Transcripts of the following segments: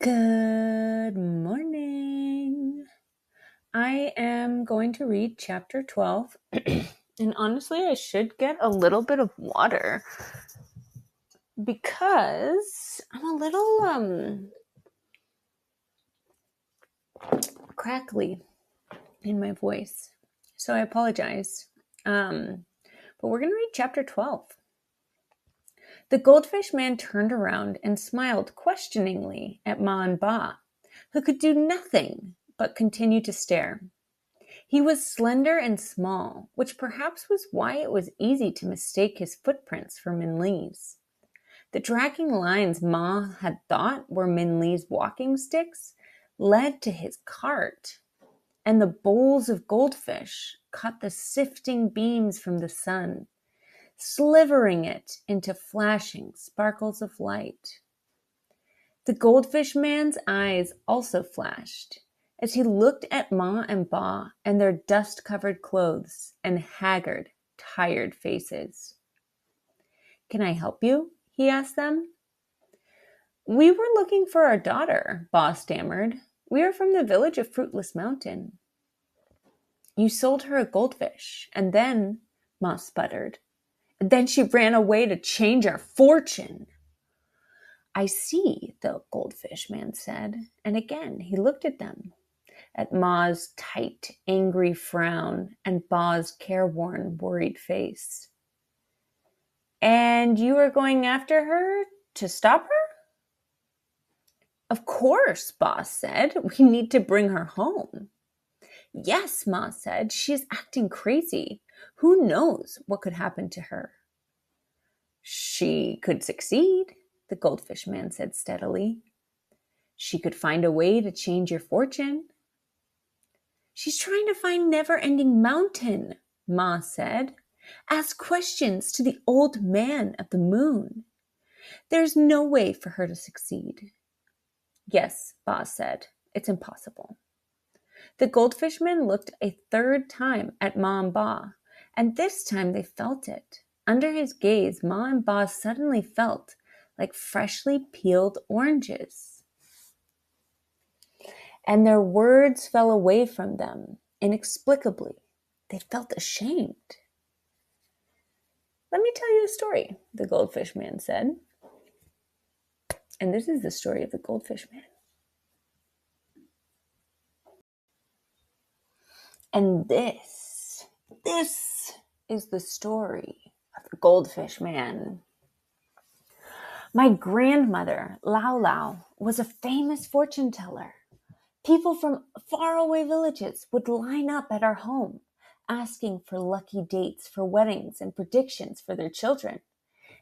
Good morning. I am going to read chapter 12. And honestly, I should get a little bit of water because I'm a little crackly in my voice. So I apologize. But we're going to read chapter 12. The goldfish man turned around and smiled questioningly at Ma and Ba, who could do nothing but continue to stare. He was slender and small, which perhaps was why it was easy to mistake his footprints for Minli's. The dragging lines Ma had thought were Minli's walking sticks led to his cart, and the bowls of goldfish caught the sifting beams from the sun, slivering it into flashing sparkles of light. The goldfish man's eyes also flashed as he looked at Ma and Ba and their dust-covered clothes and haggard, tired faces. "Can I help you?" he asked them. "We were looking for our daughter," Ba stammered. "We are from the village of Fruitless Mountain." "You sold her a goldfish, and then," Ma sputtered, "then she ran away to change our fortune." "I see," the goldfish man said, and again he looked at them, at Ma's tight, angry frown and Ba's careworn, worried face. "And you are going after her to stop her?" "Of course," Ba said. "We need to bring her home." "Yes," Ma said. "She is acting crazy. Who knows what could happen to her?" "She could succeed," the goldfish man said steadily. "She could find a way to change your fortune." "She's trying to find Never-Ending Mountain," Ma said. "Ask questions to the old man of the moon. There's no way for her to succeed." "Yes," Ba said. "It's impossible." The goldfishmen looked a third time at Ma and Ba, and this time they felt it. Under his gaze, Ma and Ba suddenly felt like freshly peeled oranges. And their words fell away from them inexplicably. They felt ashamed. "Let me tell you a story," the goldfish man said. And this is the story of the goldfish man. And this is the story of the goldfish man. My grandmother, Lau, was a famous fortune teller. People from faraway villages would line up at our home, asking for lucky dates for weddings and predictions for their children.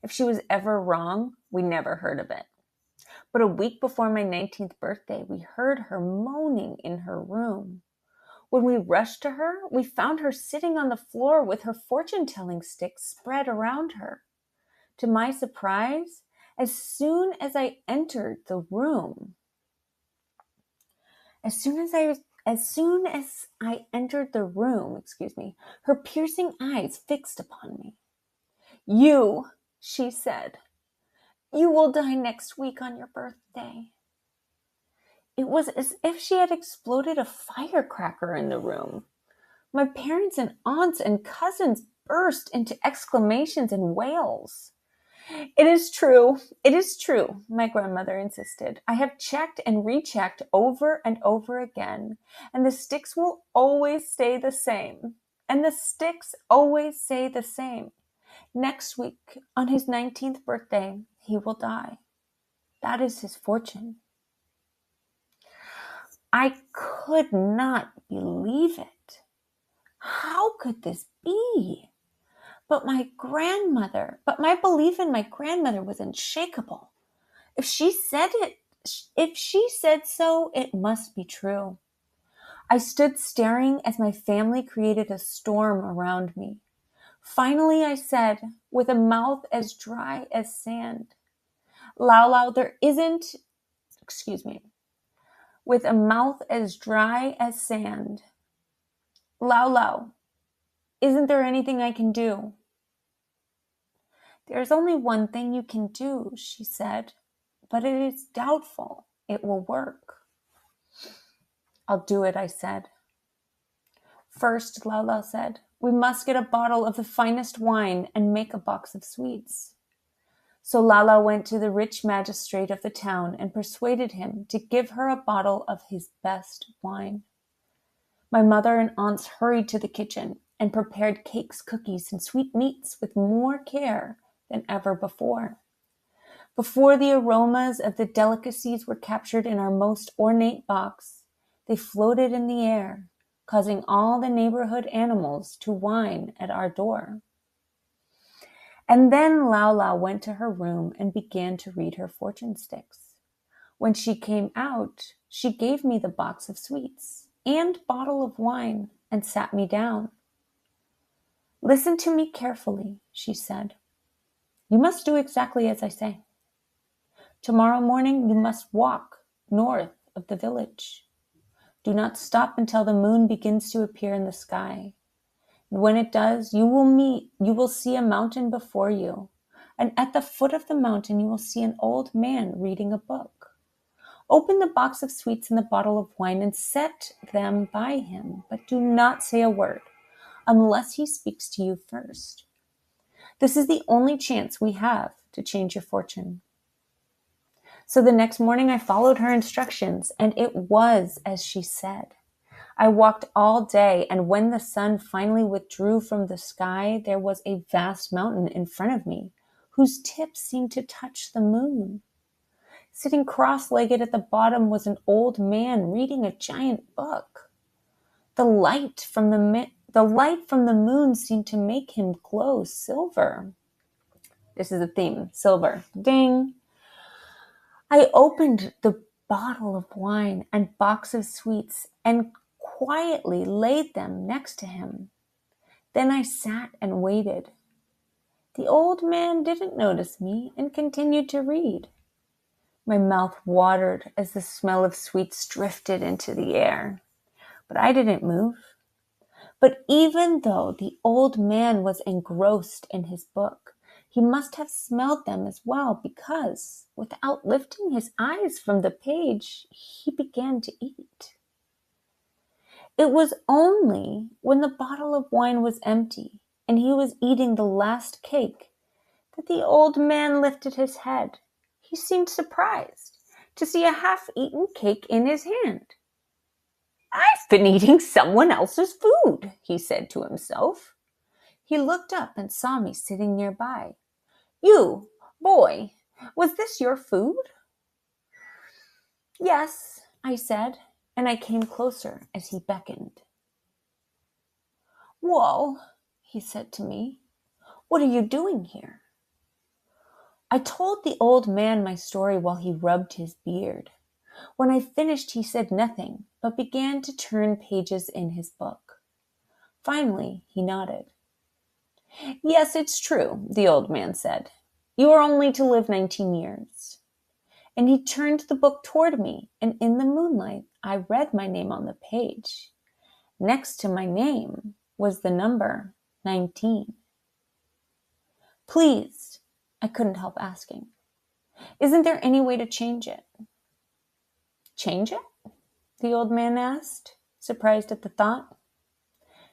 If she was ever wrong, we never heard of it. But a week before my 19th birthday, we heard her moaning in her room. When we rushed to her, we found her sitting on the floor with her fortune-telling sticks spread around her. To my surprise, as soon as I entered the room, her piercing eyes fixed upon me. "You," she said, "you will die next week on your birthday." It was as if she had exploded a firecracker in the room. My parents and aunts and cousins burst into exclamations and wails. It is true, my grandmother insisted. "I have checked and rechecked over and over again, and the sticks will always stay the same. And the sticks always say the same. Next week, on his 19th birthday, he will die. That is his fortune." I could not believe it. How could this be? But my belief in my grandmother was unshakable. If she said so, it must be true. I stood staring as my family created a storm around me. Finally, I said, with a mouth as dry as sand, "Lau, with a mouth as dry as sand. Lau, isn't there anything I can do?" "There's only one thing you can do," she said, "but it is doubtful. it will work. I'll do it, I said. First, Lala said, we must get a bottle of the finest wine and make a box of sweets. So Lala went to the rich magistrate of the town and persuaded him to give her a bottle of his best wine. My mother and aunts hurried to the kitchen and prepared cakes, cookies, and sweetmeats with more care than ever before. Before the aromas of the delicacies were captured in our most ornate box, they floated in the air, causing all the neighborhood animals to whine at our door. And then Lala went to her room and began to read her fortune sticks. When she came out, she gave me the box of sweets and bottle of wine and sat me down. Listen to me carefully, she said. You must do exactly as I say. Tomorrow morning you must walk north of the village. Do not stop until the moon begins to appear in the sky. And when it does, you will see a mountain before you. And at the foot of the mountain, you will see an old man reading a book. Open the box of sweets and the bottle of wine and set them by him, but do not say a word unless he speaks to you first. This is the only chance we have to change your fortune. So the next morning I followed her instructions, and it was as she said. I walked all day, and when the sun finally withdrew from the sky, there was a vast mountain in front of me, whose tip seemed to touch the moon. Sitting cross-legged at the bottom was an old man reading a giant book. The light from the moon seemed to make him glow silver. This is the theme, silver. Ding! I opened the bottle of wine and box of sweets and quietly laid them next to him. Then I sat and waited. The old man didn't notice me and continued to read. My mouth watered as the smell of sweets drifted into the air, but I didn't move. But even though the old man was engrossed in his book, he must have smelled them as well because, without lifting his eyes from the page, he began to eat. It was only when the bottle of wine was empty and he was eating the last cake that the old man lifted his head. He seemed surprised to see a half-eaten cake in his hand. I've been eating someone else's food, he said to himself. He looked up and saw me sitting nearby. You, boy, was this your food? Yes, I said, and I came closer as he beckoned. Well, he said to me, what are you doing here? I told the old man my story while he rubbed his beard. When I finished, he said nothing, but began to turn pages in his book. Finally, he nodded. Yes, it's true, the old man said. You are only to live 19 years. And he turned the book toward me, and in the moonlight, I read my name on the page. Next to my name was the number 19. Please, I couldn't help asking, isn't there any way to change it? Change it? The old man asked, surprised at the thought.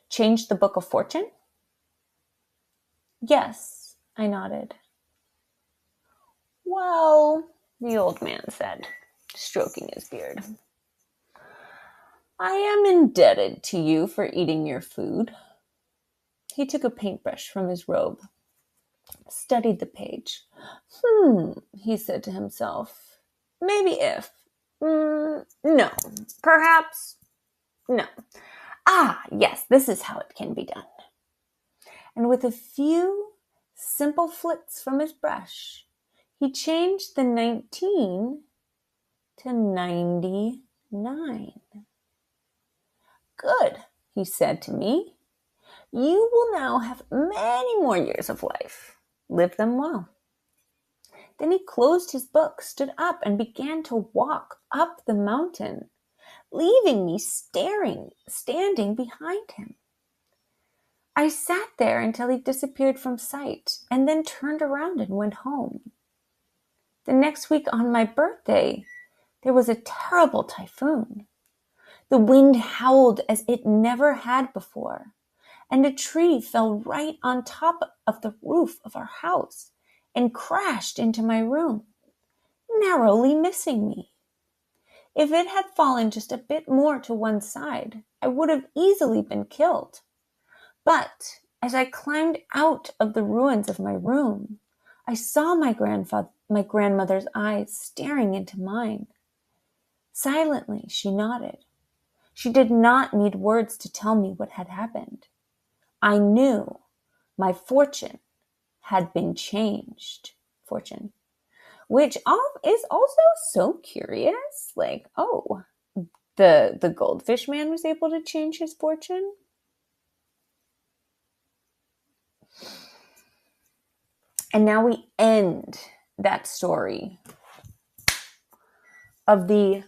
Change the book of fortune? Yes, I nodded. Well, the old man said, stroking his beard, I am indebted to you for eating your food. He took a paintbrush from his robe, studied the page. He said to himself, maybe if. No, perhaps, no. Yes, this is how it can be done. And with a few simple flicks from his brush, he changed the 19 to 99. Good, he said to me. You will now have many more years of life. Live them well. Then he closed his book, stood up, and began to walk up the mountain, leaving me standing behind him. I sat there until he disappeared from sight, and then turned around and went home. The next week on my birthday, There was a terrible typhoon. The wind howled as it never had before, and a tree fell right on top of the roof of our house and crashed into my room, narrowly missing me. If it had fallen just a bit more to one side, I would have easily been killed. But as I climbed out of the ruins of my room, I saw my grandmother's eyes staring into mine. Silently, she nodded. She did not need words to tell me what had happened. I knew my fortune had been changed. Fortune. Which is also so curious. Like, oh, the goldfish man was able to change his fortune? And now we end that story of the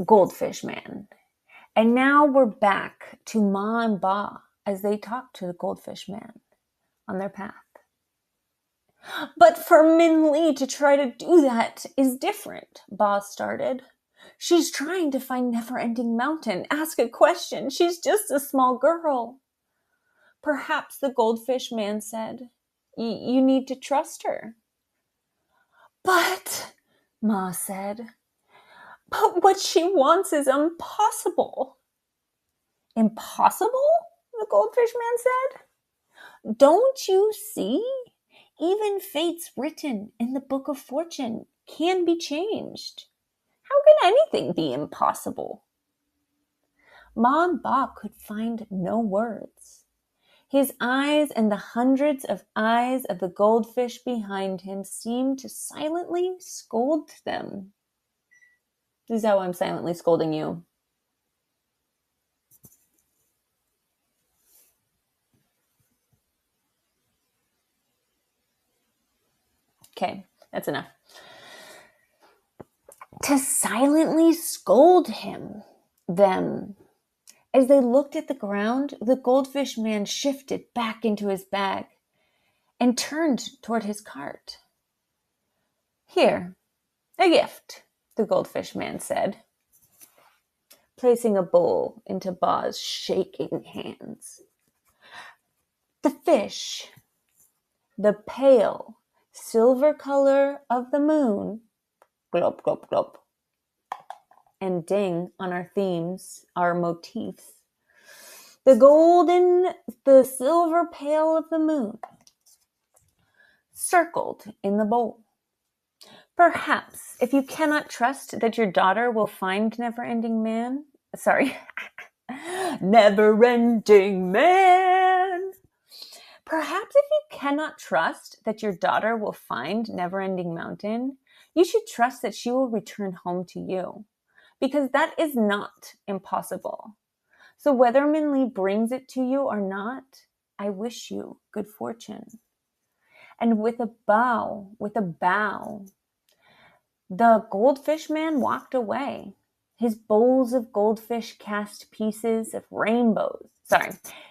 goldfish man. And now we're back to Ma and Ba as they talk to the goldfish man on their path. But for Minli to try to do that is different, Ba started. She's trying to find Never-Ending Mountain, ask a question. She's just a small girl. Perhaps the goldfish man said, you need to trust her. But, Ma said, but what she wants is impossible. Impossible? The goldfish man said. Don't you see? Even fates written in the Book of Fortune can be changed. How can anything be impossible? Ma and Ba could find no words. His eyes and the hundreds of eyes of the goldfish behind him seemed to silently scold them. This is how I'm silently scolding you. Okay, that's enough. To silently scold them. As they looked at the ground, the goldfish man shifted back into his bag and turned toward his cart. Here, a gift, the goldfish man said, placing a bowl into Ba's shaking hands. The fish, the pale silver color of the moon, glop, glop, glop, and ding on our themes, our motifs. The silver pale of the moon, circled in the bowl. Perhaps, if you cannot trust that your daughter will find Never-Ending Man, Perhaps if you cannot trust that your daughter will find Never-Ending Mountain, you should trust that she will return home to you, because that is not impossible. So whether Minli brings it to you or not, I wish you good fortune. And with a bow, the goldfish man walked away. His bowls of goldfish cast pieces of rainbows.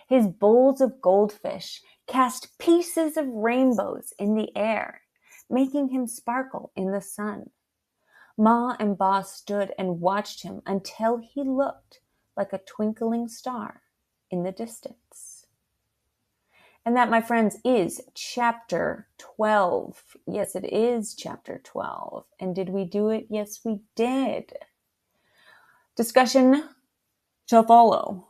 His bowls of goldfish cast pieces of rainbows in the air, making him sparkle in the sun. Ma and Ba stood and watched him until he looked like a twinkling star in the distance. And that, my friends, is chapter 12. Yes, it is chapter 12. And did we do it? Yes, we did. Discussion shall follow.